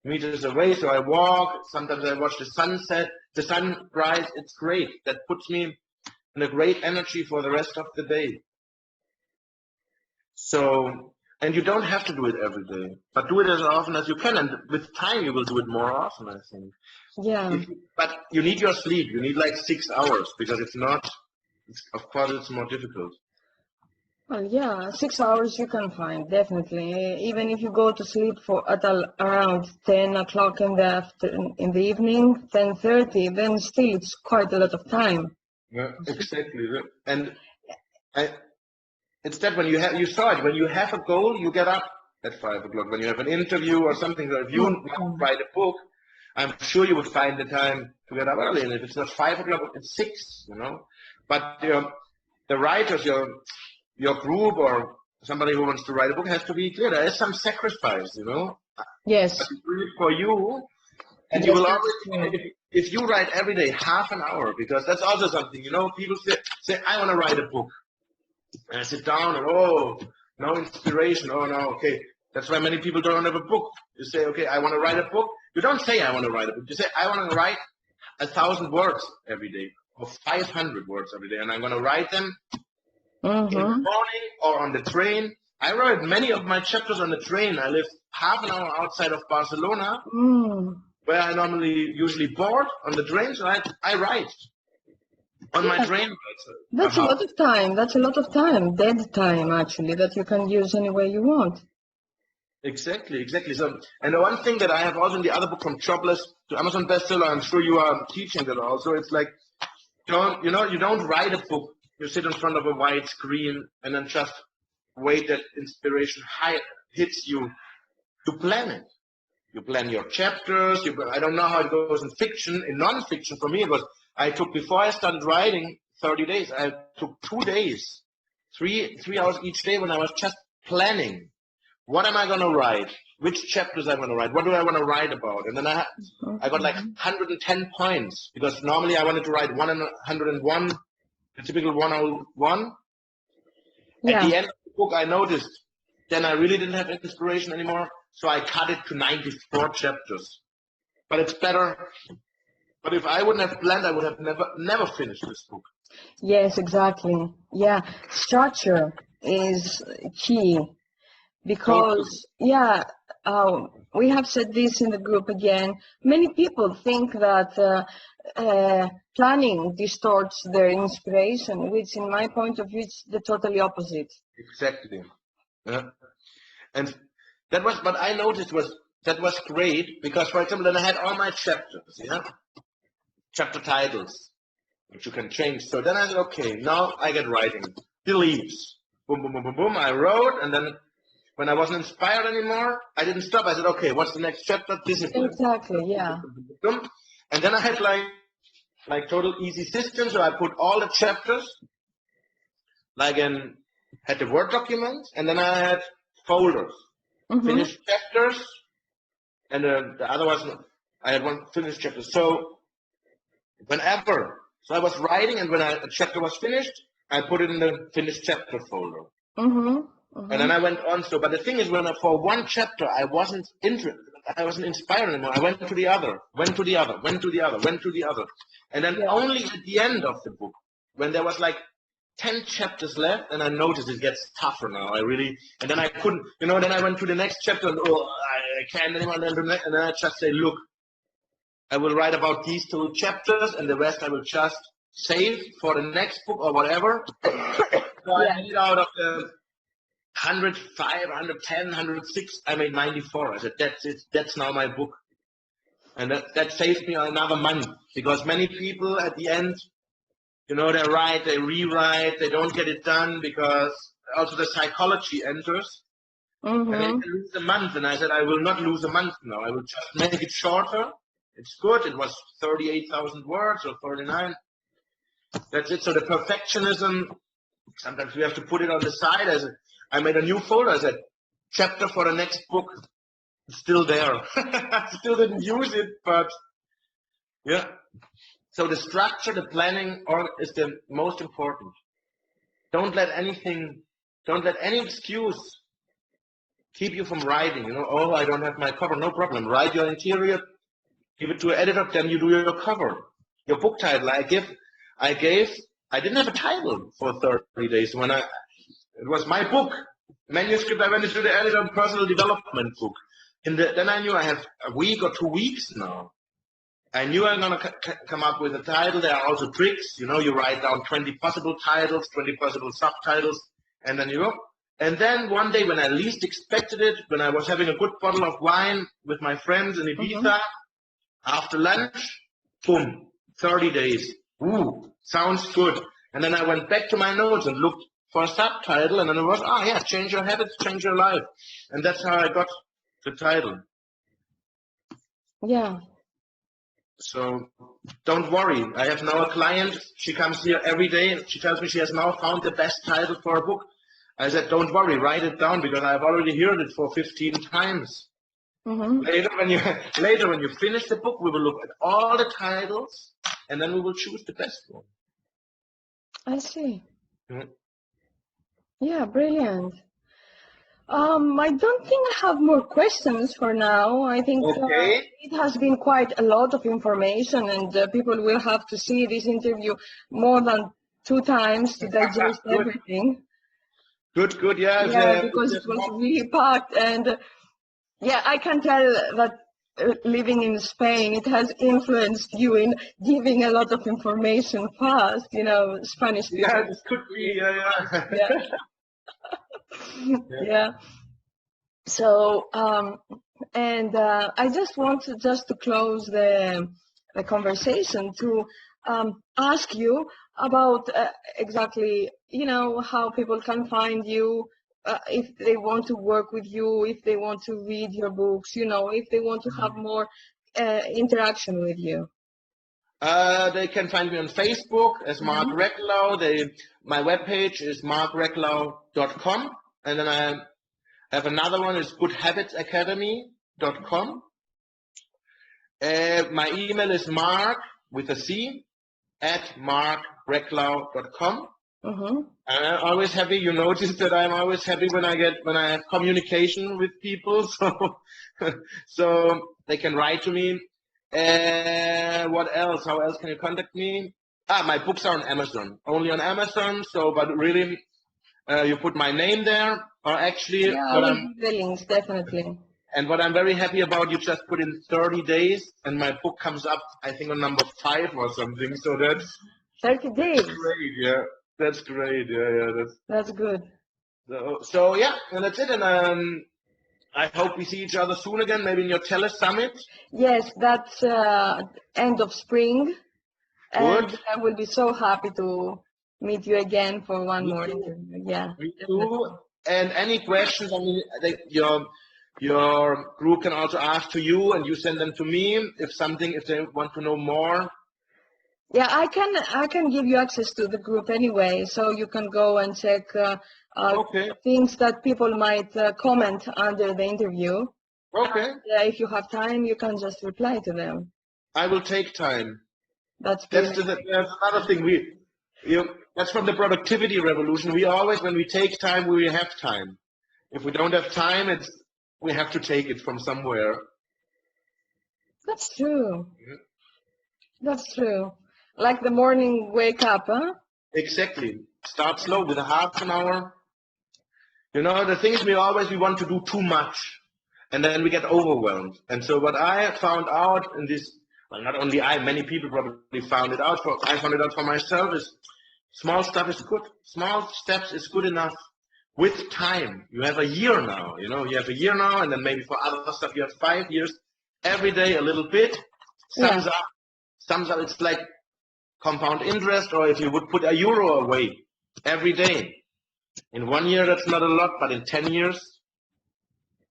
meters away, so I walk. Sometimes I watch the sunset, the sunrise. It's great. That puts me in a great energy for the rest of the day. So, and you don't have to do it every day, but do it as often as you can. And with time, you will do it more often, I think. Yeah. But you need your sleep. You need like 6 hours because if not, of course, it's more difficult. Well, yeah, 6 hours you can find, definitely. Even if you go to sleep around 10 o'clock in the evening, 10:30, then still it's quite a lot of time. Yeah, exactly. And it's that when you saw it, when you have a goal, you get up at 5 o'clock. When you have an interview or something, or if you write a book, I'm sure you would find the time to get up early. And if it's not 5 o'clock, it's 6, But the writers, your group or somebody who wants to write a book has to be clear. There is some sacrifice, Yes. But it's really for you. And you will always, if you write every day half an hour, because that's also something, people say, I want to write a book. And I sit down and, no inspiration. Oh, no, okay. That's why many people don't have a book. You say, okay, I want to write a book. You don't say I want to write a book. You say, I want to write 1,000 words every day or 500 words every day. And I'm going to write them in the morning or on the train. I wrote many of my chapters on the train. I live half an hour outside of Barcelona, where I usually board on the train. So I write on my train. That's a lot of time. That's a lot of time, dead time actually, that you can use any way you want. Exactly. So, and the one thing that I have also in the other book, From Jobless to Amazon bestseller, I'm sure you are teaching that also. It's like, you don't write a book. You sit in front of a white screen and then just wait that inspiration hits you. You plan it. You plan your chapters. I don't know how it goes in fiction. In non-fiction, for me, before I started writing 30 days, I took 2 days, 3 hours each day when I was just planning. What am I going to write? Which chapters I'm going to write? What do I want to write about? And then I got like 110 points because normally I wanted to write 101, the typical 101. At the end of the book, I noticed then I really didn't have inspiration anymore. So I cut it to 94 chapters. But it's better. But if I wouldn't have planned, I would have never finished this book. Yes, exactly. Yeah, structure is key. Because, we have said this in the group again, many people think that planning distorts their inspiration, which in my point of view is the totally opposite. Exactly. Yeah. And what I noticed that was great because, for example, then I had all my chapters, chapter titles, which you can change. So then I said, okay, now I get writing. Beliefs. Boom, boom, boom, boom, boom. I wrote, and then when I wasn't inspired anymore, I didn't stop. I said, okay, what's the next chapter? Discipline. Exactly, yeah. And then I had like total easy system. So I put all the chapters, had the Word document, and then I had folders. Finished chapters, and the other was, I had one finished chapter. So I was writing, and when a chapter was finished, I put it in the finished chapter folder. And then I went on. But the thing is, for one chapter, I wasn't interested. I wasn't inspired anymore. I went to the other, went to the other, went to the other, went to the other. And then Yeah. only at the end of the book, when there was like 10 chapters left, and I noticed it gets tougher now. And then I couldn't, then I went to the next chapter, and I can't anymore. And then I just say, look, I will write about these 2 chapters, and the rest I will just save for the next book or whatever. So I made out of the 105, 110, 106, I made 94. I said, that's it. That's now my book. And that saved me another month, because many people at the end, they write, they rewrite, they don't get it done, because also the psychology enters. And then you lose a month. And I said, I will not lose a month now. I will just make it shorter. It's good. It was 38,000 words or 39. That's it. So the perfectionism, sometimes we have to put it on the side. I made a new folder. I said, chapter for the next book. It's still there. I still didn't use it, but yeah. So the structure, the planning is the most important. Don't let any excuse keep you from writing. Oh, I don't have my cover. No problem. Write your interior, give it to an editor, then you do your cover. Your book title. I didn't have a title for 30 days it was my book. Manuscript, I went into the editor, personal development book. Then I knew I have a week or 2 weeks now. I knew I'm going to come up with a title. There are also tricks. You write down 20 possible titles, 20 possible subtitles, and then you go. And then one day when I least expected it, when I was having a good bottle of wine with my friends in Ibiza, after lunch, boom, 30 days. Ooh, sounds good. And then I went back to my notes and looked for a subtitle, and then it was, change your habits, change your life. And that's how I got the title. Yeah. So don't worry. I have now a client. She comes here every day and she tells me she has now found the best title for a book. I said, don't worry, write it down, because I've already heard it for 15 times. Later, when you finish the book, we will look at all the titles, and then we will choose the best one. I see. Yeah, brilliant. I don't think I have more questions for now. I think it has been quite a lot of information, and people will have to see this interview more than 2 times to digest everything. Good, yeah. Yeah, because it was really packed, and I can tell that living in Spain, it has influenced you in giving a lot of information fast, Spanish people. Yeah, this could be, Yeah. So, and I just want to close the conversation to ask you about exactly, how people can find you, if they want to work with you, if they want to read your books, if they want to have more interaction with you. They can find me on Facebook as Marc Reklau. My webpage is marcreklau.com, and then I have another one is goodhabitsacademy.com. My email is marc with a C at marcreklau.com. And I'm always happy. You notice that I'm always happy when I have communication with people. So they can write to me. What else? How else can you contact me? My books are on Amazon. Only on Amazon. But really, you put my name there, or actually, I will give the links, definitely. And what I'm very happy about, you just put in 30 days, and my book comes up, I think, on number 5 or something. So that's 30 days. Great, yeah. That's great. Yeah. That's good. So yeah, and that's it. And I hope we see each other soon again, maybe in your Summit. Yes, that's end of spring. Good. And I will be so happy to meet you again for one more interview. Yeah. Me too. And any questions, I mean, your group can also ask to you, and you send them to me if they want to know more. Yeah, I can give you access to the group anyway, so you can go and check things that people might comment under the interview. Okay. And, if you have time, you can just reply to them. I will take time. That's another thing. That's from the productivity revolution. We always, when we take time, we have time. If we don't have time, we have to take it from somewhere. That's true. That's true. Like the morning wake up, huh? Exactly. Start slow with a half an hour. You know, the thing is we want to do too much and then we get overwhelmed. And so what I found out in this, well, not only I, many people probably found it out I found it out for myself is small stuff is good. Small steps is good enough with time. You have a year now, you know, you have a year now and then maybe for other stuff you have 5 years. Every day a little bit Yeah. sums up. It's like compound interest, or if you would put €1 away every day. In 1 year, that's not a lot, but in 10 years,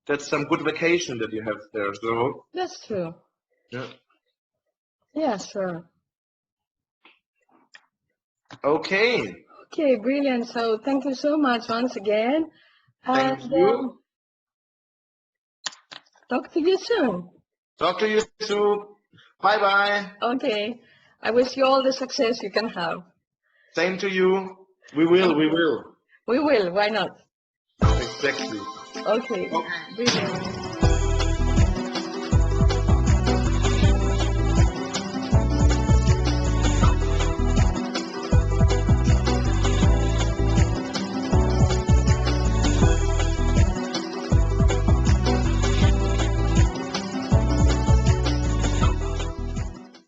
that's some good vacation that you have there. So, That's true. yeah. Yeah, sure. Okay. Okay, brilliant. So thank you so much once again. Thank And you. talk to you soon. Talk to you soon. Bye bye. Okay. I wish you all the success you can have. Same to you. We will. We Okay. will. We will. Why not? Exactly. Okay. Okay. Brilliant.